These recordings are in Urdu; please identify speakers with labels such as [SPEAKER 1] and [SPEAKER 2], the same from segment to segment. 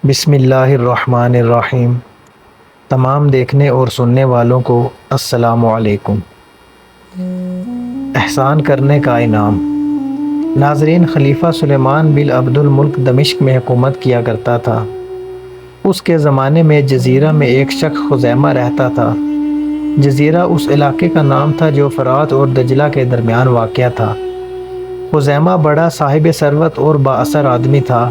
[SPEAKER 1] بسم اللہ الرحمن الرحیم۔ تمام دیکھنے اور سننے والوں کو السلام علیکم۔ احسان کرنے کا انعام۔ ناظرین، خلیفہ سلیمان بن عبد الملک دمشق میں حکومت کیا کرتا تھا۔ اس کے زمانے میں جزیرہ میں ایک شخص خزیمہ رہتا تھا۔ جزیرہ اس علاقے کا نام تھا جو فرات اور دجلہ کے درمیان واقع تھا۔ خزیمہ بڑا صاحب ثروت اور با اثر آدمی تھا۔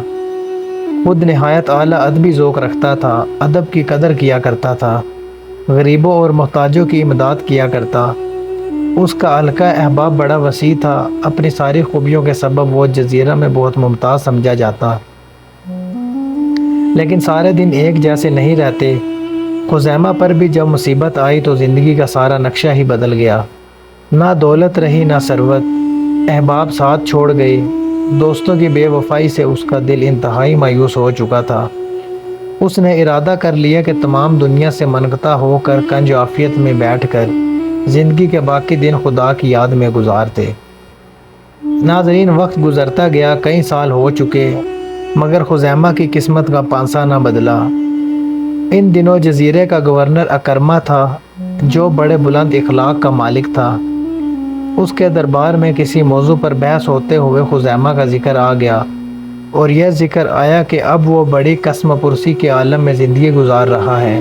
[SPEAKER 1] خود نہایت اعلیٰ ادبی ذوق رکھتا تھا، ادب کی قدر کیا کرتا تھا، غریبوں اور محتاجوں کی امداد کیا کرتا۔ اس کا حلقہ احباب بڑا وسیع تھا۔ اپنی ساری خوبیوں کے سبب وہ جزیرہ میں بہت ممتاز سمجھا جاتا۔ لیکن سارے دن ایک جیسے نہیں رہتے۔ خزیمہ پر بھی جب مصیبت آئی تو زندگی کا سارا نقشہ ہی بدل گیا۔ نہ دولت رہی نہ ثروت، احباب ساتھ چھوڑ گئے۔ دوستوں کی بے وفائی سے اس کا دل انتہائی مایوس ہو چکا تھا۔ اس نے ارادہ کر لیا کہ تمام دنیا سے منقطع ہو کر کنج عافیت میں بیٹھ کر زندگی کے باقی دن خدا کی یاد میں گزارتے۔ ناظرین، وقت گزرتا گیا، کئی سال ہو چکے، مگر خزیمہ کی قسمت کا پانسا نہ بدلا۔ ان دنوں جزیرے کا گورنر اکرمہ تھا، جو بڑے بلند اخلاق کا مالک تھا۔ اس کے دربار میں کسی موضوع پر بحث ہوتے ہوئے خزیمہ کا ذکر آ گیا، اور یہ ذکر آیا کہ اب وہ بڑی قسم پرسی کے عالم میں زندگی گزار رہا ہے۔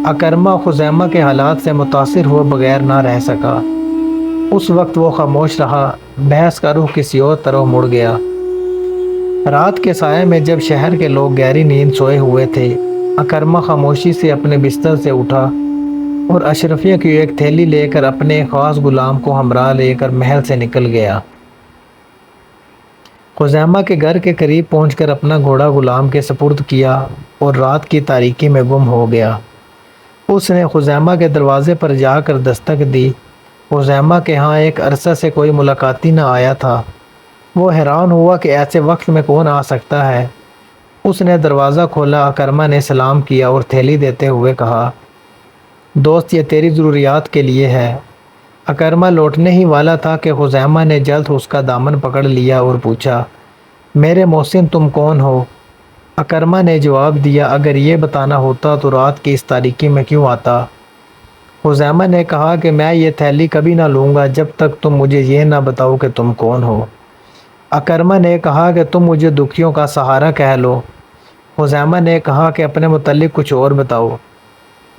[SPEAKER 1] اکرمہ خزیمہ کے حالات سے متاثر ہوئے بغیر نہ رہ سکا۔ اس وقت وہ خاموش رہا، بحث کا رخ کسی اور طرف مڑ گیا۔ رات کے سائے میں جب شہر کے لوگ گہری نیند سوئے ہوئے تھے، اکرمہ خاموشی سے اپنے بستر سے اٹھا اور اشرفیہ کی ایک تھیلی لے کر اپنے ایک خاص غلام کو ہمراہ لے کر محل سے نکل گیا۔ خزیمہ کے گھر کے قریب پہنچ کر اپنا گھوڑا غلام کے سپرد کیا اور رات کی تاریکی میں گم ہو گیا۔ اس نے خزیمہ کے دروازے پر جا کر دستک دی۔ خزیمہ کے ہاں ایک عرصہ سے کوئی ملاقاتی نہ آیا تھا۔ وہ حیران ہوا کہ ایسے وقت میں کون آ سکتا ہے۔ اس نے دروازہ کھولا۔ اکرمہ نے سلام کیا اور تھیلی دیتے ہوئے کہا، دوست، یہ تیری ضروریات کے لیے ہے۔ اکرمہ لوٹنے ہی والا تھا کہ خزیمہ نے جلد اس کا دامن پکڑ لیا اور پوچھا، میرے محسن، تم کون ہو؟ اکرمہ نے جواب دیا، اگر یہ بتانا ہوتا تو رات کی اس تاریکی میں کیوں آتا؟ خزیمہ نے کہا کہ میں یہ تھیلی کبھی نہ لوں گا جب تک تم مجھے یہ نہ بتاؤ کہ تم کون ہو۔ اکرمہ نے کہا کہ تم مجھے دکھیوں کا سہارا کہہ لو۔ خزیمہ نے کہا کہ اپنے متعلق کچھ اور بتاؤ،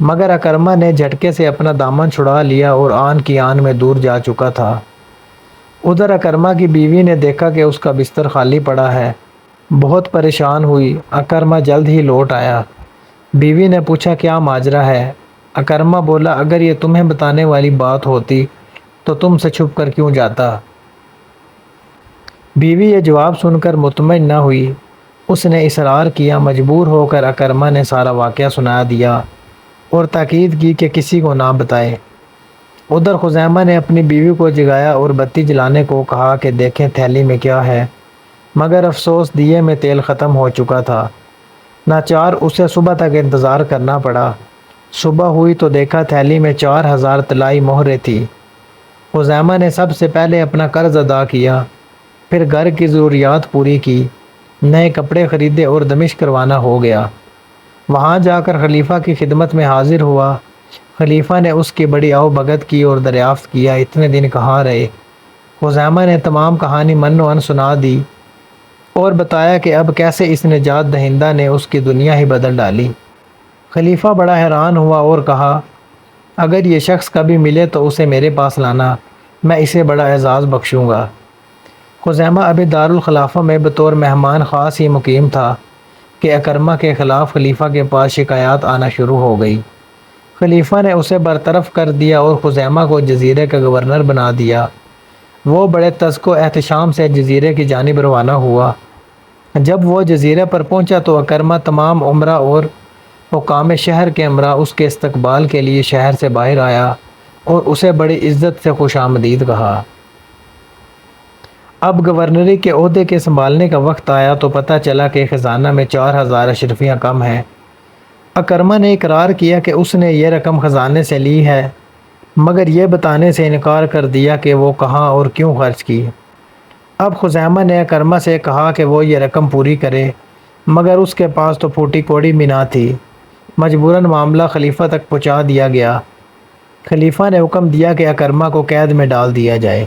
[SPEAKER 1] مگر اکرمہ نے جھٹکے سے اپنا دامن چھڑا لیا اور آن کی آن میں دور جا چکا تھا۔ ادھر اکرمہ کی بیوی نے دیکھا کہ اس کا بستر خالی پڑا ہے۔ بہت پریشان ہوئی۔ اکرمہ جلد ہی لوٹ آیا۔ بیوی نے پوچھا، کیا ماجرا ہے؟ اکرمہ بولا، اگر یہ تمہیں بتانے والی بات ہوتی تو تم سے چھپ کر کیوں جاتا؟ بیوی یہ جواب سن کر مطمئن نہ ہوئی۔ اس نے اصرار کیا۔ مجبور ہو کر اکرمہ نے سارا واقعہ سنا دیا اور تاکید کی کہ کسی کو نہ بتائے۔ ادھر خزیمہ نے اپنی بیوی کو جگایا اور بتی جلانے کو کہا کہ دیکھیں تھیلی میں کیا ہے، مگر افسوس دیے میں تیل ختم ہو چکا تھا۔ ناچار اسے صبح تک انتظار کرنا پڑا۔ صبح ہوئی تو دیکھا تھیلی میں 4000 طلائی مہریں تھی۔ خزیمہ نے سب سے پہلے اپنا قرض ادا کیا، پھر گھر کی ضروریات پوری کی، نئے کپڑے خریدے اور دمشق روانہ ہو گیا۔ وہاں جا کر خلیفہ کی خدمت میں حاضر ہوا۔ خلیفہ نے اس کی بڑی آؤ بھگت کی اور دریافت کیا، اتنے دن کہاں رہے؟ خزیمہ نے تمام کہانی من و عن سنا دی اور بتایا کہ اب کیسے اس نجات دہندہ نے اس کی دنیا ہی بدل ڈالی۔ خلیفہ بڑا حیران ہوا اور کہا، اگر یہ شخص کبھی ملے تو اسے میرے پاس لانا، میں اسے بڑا اعزاز بخشوں گا۔ خزیمہ ابھی دارالخلافہ میں بطور مہمان خاص ہی مقیم تھا کہ اکرمہ کے خلاف خلیفہ کے پاس شکایات آنا شروع ہو گئی۔ خلیفہ نے اسے برطرف کر دیا اور خزیمہ کو جزیرے کا گورنر بنا دیا۔ وہ بڑے تزک و احتشام سے جزیرے کی جانب روانہ ہوا۔ جب وہ جزیرے پر پہنچا تو اکرمہ تمام عمرا اور حکام شہر کے امراء اس کے استقبال کے لیے شہر سے باہر آیا اور اسے بڑی عزت سے خوش آمدید کہا۔ اب گورنری کے عہدے کے سنبھالنے کا وقت آیا تو پتہ چلا کہ خزانہ میں 4000 اشرفیاں کم ہیں۔ اکرمہ نے اقرار کیا کہ اس نے یہ رقم خزانے سے لی ہے، مگر یہ بتانے سے انکار کر دیا کہ وہ کہاں اور کیوں خرچ کی۔ اب خزیمہ نے اکرمہ سے کہا کہ وہ یہ رقم پوری کرے، مگر اس کے پاس تو پھوٹی کوڑی بھی نہ تھی۔ مجبوراً معاملہ خلیفہ تک پہنچا دیا گیا۔ خلیفہ نے حکم دیا کہ اکرمہ کو قید میں ڈال دیا جائے۔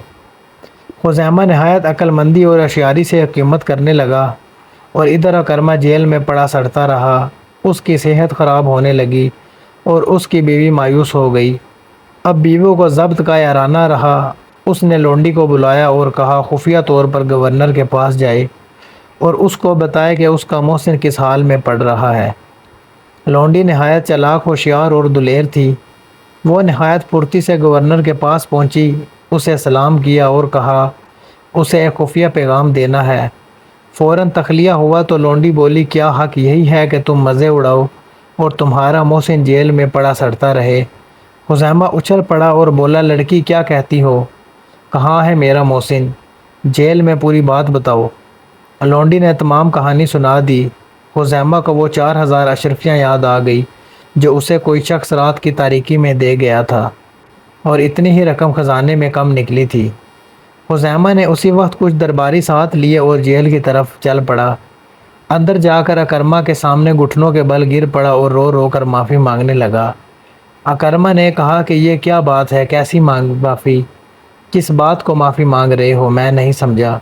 [SPEAKER 1] خزیمہ نہایت عقل مندی اور ہوشیاری سے حکومت کرنے لگا، اور ادھر اکرمہ جیل میں پڑا سڑتا رہا۔ اس کی صحت خراب ہونے لگی اور اس کی بیوی مایوس ہو گئی۔ اب بیوی کو ضبط کا یارانہ رہا۔ اس نے لونڈی کو بلایا اور کہا خفیہ طور پر گورنر کے پاس جائے اور اس کو بتائے کہ اس کا محسن کس حال میں پڑ رہا ہے۔ لونڈی نہایت چلاک، ہوشیار اور دلیر تھی۔ وہ نہایت پھرتی سے گورنر کے پاس پہنچی، اسے سلام کیا اور کہا اسے ایک خفیہ پیغام دینا ہے۔ فوراً تخلیہ ہوا تو لونڈی بولی کیا حق یہی ہے کہ تم مزے اڑاؤ اور تمہارا محسن جیل میں پڑا سڑتا رہے؟ خزیمہ اچھل پڑا اور بولا لڑکی کیا کہتی ہو؟ کہاں ہے میرا محسن؟ جیل میں پوری بات بتاؤ۔ لونڈی نے تمام کہانی سنا دی۔ خزیمہ کو وہ 4000 اشرفیاں یاد آ گئی جو اسے کوئی شخص رات کی تاریکی میں دے گیا تھا، اور اتنی ہی رقم خزانے میں کم نکلی تھی۔ خزیمہ نے اسی وقت کچھ درباری ساتھ لیے اور جیل کی طرف چل پڑا۔ اندر جا کر اکرمہ کے سامنے گھٹنوں کے بل گر پڑا اور رو رو کر معافی مانگنے لگا۔ اکرمہ نے کہا کہ یہ کیا بات ہے، کیسی معافی؟ کس بات کو معافی مانگ رہے ہو؟ میں نہیں سمجھا۔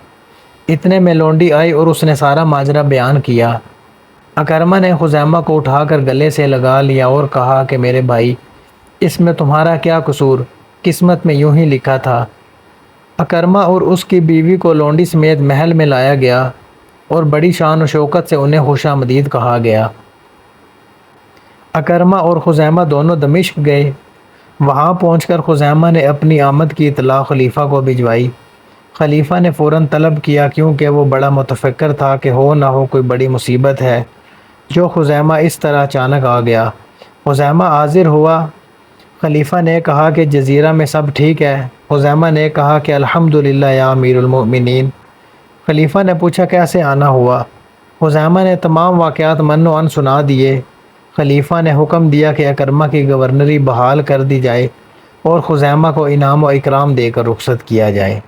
[SPEAKER 1] اتنے میں لونڈی آئی اور اس نے سارا ماجرا بیان کیا۔ اکرمہ نے خزیمہ کو اٹھا کر گلے سے لگا لیا اور کہا کہ میرے بھائی، اس میں تمہارا کیا قصور؟ قسمت میں یوں ہی لکھا تھا۔ اکرمہ اور اس کی بیوی کو لونڈی سمیت محل میں لایا گیا اور بڑی شان و شوکت سے انہیں خوش آمدید کہا گیا۔ اکرمہ اور خزیمہ دونوں دمشق گئے۔ وہاں پہنچ کر خزیمہ نے اپنی آمد کی اطلاع خلیفہ کو بھجوائی۔ خلیفہ نے فوراً طلب کیا، کیونکہ وہ بڑا متفکر تھا کہ ہو نہ ہو کوئی بڑی مصیبت ہے جو خزیمہ اس طرح اچانک آ گیا۔ خزیمہ حاضر ہوا۔ خلیفہ نے کہا کہ جزیرہ میں سب ٹھیک ہے؟ خزیمہ نے کہا کہ الحمدللہ یا امیر المؤمنین۔ خلیفہ نے پوچھا کیسے آنا ہوا؟ خزیمہ نے تمام واقعات من و عن سنا دیے۔ خلیفہ نے حکم دیا کہ اکرمہ کی گورنری بحال کر دی جائے اور خزیمہ کو انعام و اکرام دے کر رخصت کیا جائے۔